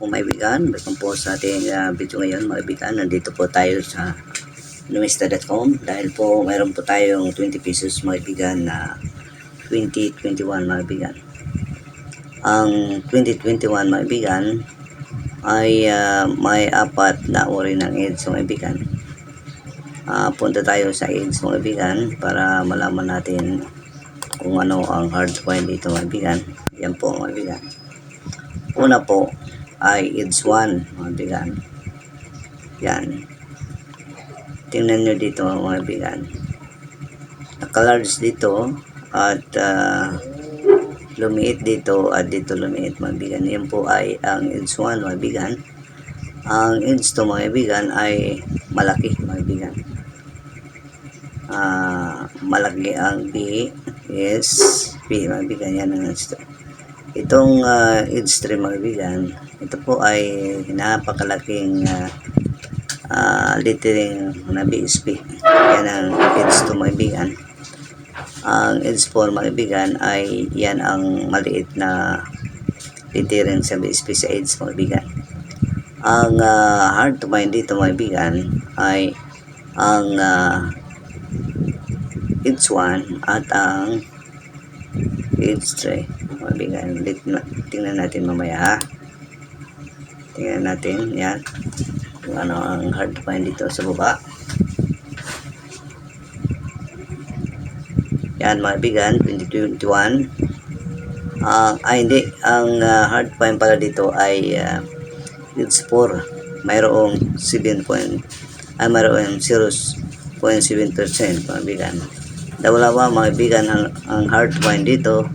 po mga kaibigan, welcome po sa ating video ngayon mga kaibigan. Nandito po tayo sa numista.com dahil po mayroon po tayong 20 pesos mga kaibigan na 2021 mga kaibigan. Ang 2021 mga kaibigan ay may apat na uri ng AIDS mga kaibigan. Punta tayo sa AIDS mga kaibigan para malaman natin kung ano ang hard point dito mga kaibigan. Yan po mga kaibigan. Una po ay AIDS 1 mga kaibigan. Yan. Tingnan nyo dito mga kaibigan. Naka-large dito at lumiit dito at dito lumiit mga kaibigan. Yan po ay ang AIDS 1 mga kaibigan. Ang AIDS 2 mga kaibigan ay malaki mga kaibigan. Malaki ang B is B mga kaibigan. Yan ang AIDS 2. Itong AIDS 3 mga kaibigan, ito po ay napakalaking lettering na BSP. Yan ang AIDS 2 mga kaibigan. Ang AIDS 4 mga kaibigan ay yan ang maliit na lettering sa BSP sa AIDS mga kaibigan. Ang hard to find dito mga kaibigan ay ang AIDS 1 at ang AIDS 3 mga kaibigan. Tingnan natin mamaya. Tingnan natin yan kung ano ang hard to find dito sa baba. Yan mga kaibigan, 2021. Hindi, ang hard to find pala dito ay AIDS 4. Mayroong 0.7% mga kaibigan. Dalawa mga kaibigan ang hard to find dito.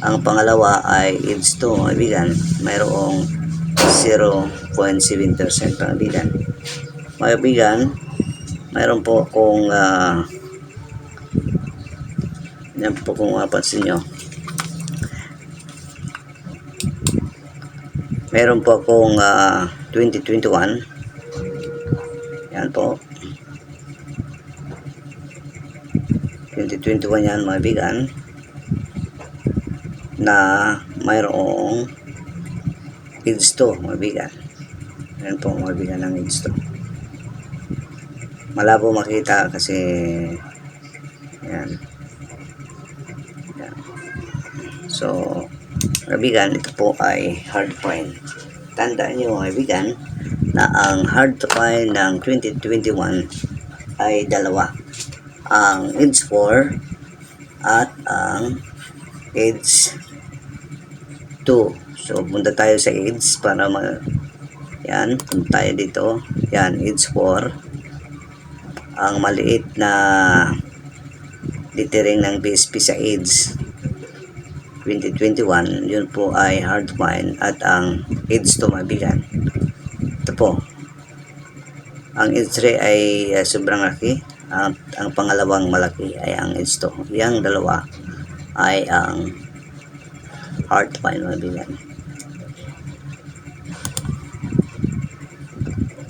Ang pangalawa ay AIDS 2 mga kaibigan. Mayroong 0.7% mga kaibigan. Mga kaibigan, mayroon po akong yan po kung mapansin nyo. Mayroon po akong 2021. Yan po. 2021 yan mga kaibigan. Na mayroong AIDS 2 mga kaibigan. Yan po mga kaibigan ng AIDS 2. Malabo makita kasi yan. So kaibigan, ito po ay hard point. Tandaan nyo mga kaibigan na ang hard to find ng 2021 ay dalawa. Ang AIDS 4 at ang AIDS 2. So punta tayo sa AIDS para yan, punta tayo dito. Yan, AIDS 4. Ang maliit na lettering ng BSP sa AIDS 2021, yun po ay hard to find. At ang AIDS 2 mabigan. Ito po. Ang AIDS 3 ay sobrang laki. At ang pangalawang malaki ay ang AIDS 2. Yang dalawa ay ang hard to find mabigan.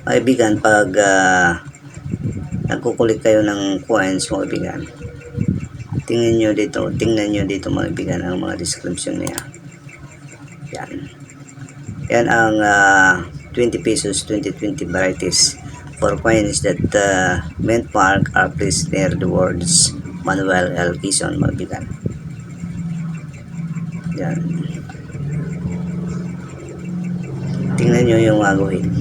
Kaibigan, pag nagkukulit kayo ng coins mga kaibigan, tingnan nyo dito mga kaibigan ang mga description niya. Yan ang 20 pesos 2020 varieties for coins that mint mark are placed near the words Manuel L. Quezon mga kaibigan. Yan. Tingnan nyo yung maguhin.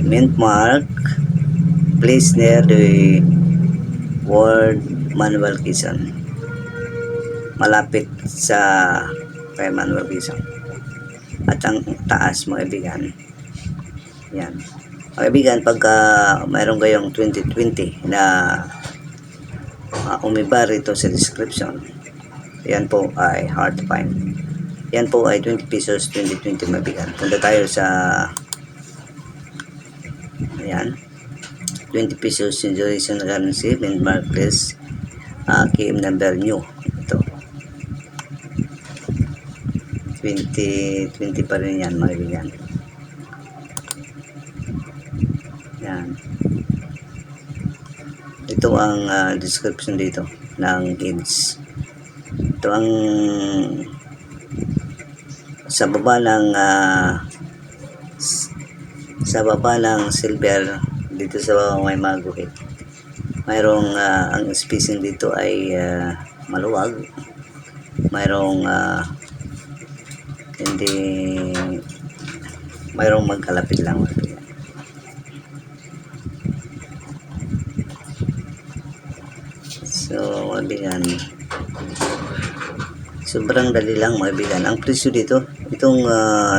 Mint mark placed near the word Manuel Quezon. Malapit sa kay Manuel Quezon. At ang taas mga kaibigan. Yan. Mga kaibigan, pagka mayroon kayong 2020 na umiba rito sa description, yan po ay hard to find. Yan po ay 20 pesos 2020 mga kaibigan. Punta tayo sa ayan, 20 pesos Generation Currency mint mark list KM number new. Ito 2020 pa rin yan mga kaibigan. Yan. Ito ang description dito ng AIDS. Ito ang sa baba ng sa baba ng silver, dito sa may maguhit, mayroong ang spacing dito ay maluwag, mayroong hindi, mayroong magkalapit lang. So mabigan, sobrang dali lang mabigan. Ang presyo dito, itong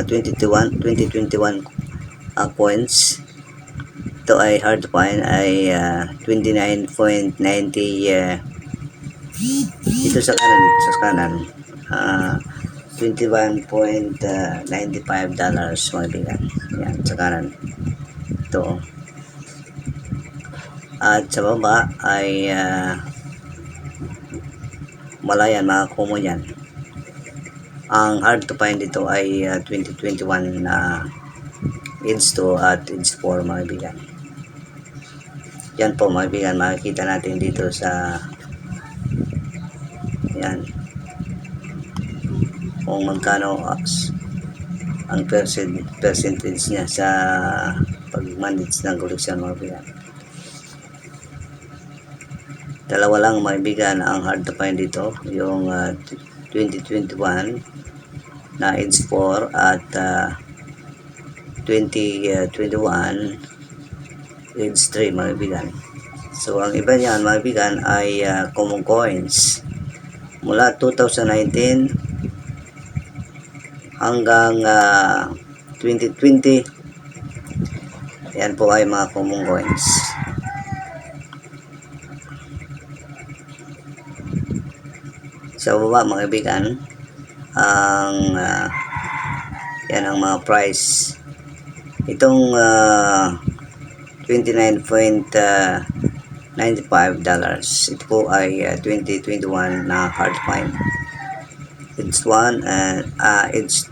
2021 coins, ito ay hard to find, ay 29.90 dito sa kanan, $21.95 mga bigan. Yan, sa kanan. Ito. At sa baba ay malayan, makakuha mo yan. Ang hard to find dito ay 2021 na Edge 2 at Edge 4 mga bigan. Yan po mga bigan, makikita natin dito sa yan kung magkano ang percentage niya sa pag-manage ng koleksyon mga bigan. Dalawa lang mga bigan ang hard to find dito, yung 2021 na Edge 4 at 2021 Edge 3 mga bigan. So ang iba niyan mga bigan ay common coins mula 2019 hanggang 2020. Yan po ay mga common coins. Sa baba mga bigan, ang yan ang mga price. Itong $29.95, ito po ay 2021 na hard find. Edge 1 and Edge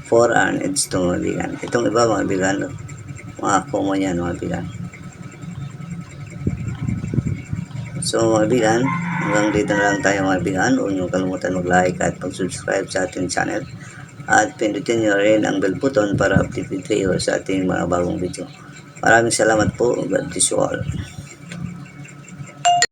4 and Edge 2 mga bigan. Itong iba mga bigan, mga common yan mga bigan. So mga bigan, hanggang dito na lang tayo mga bigan. Huwag niyo kalimutan mag-like at mag-subscribe sa ating channel. At pindutin niyo rin ang bell button para updated kayo sa ating mga bagong video. Maraming salamat po. God bless you all.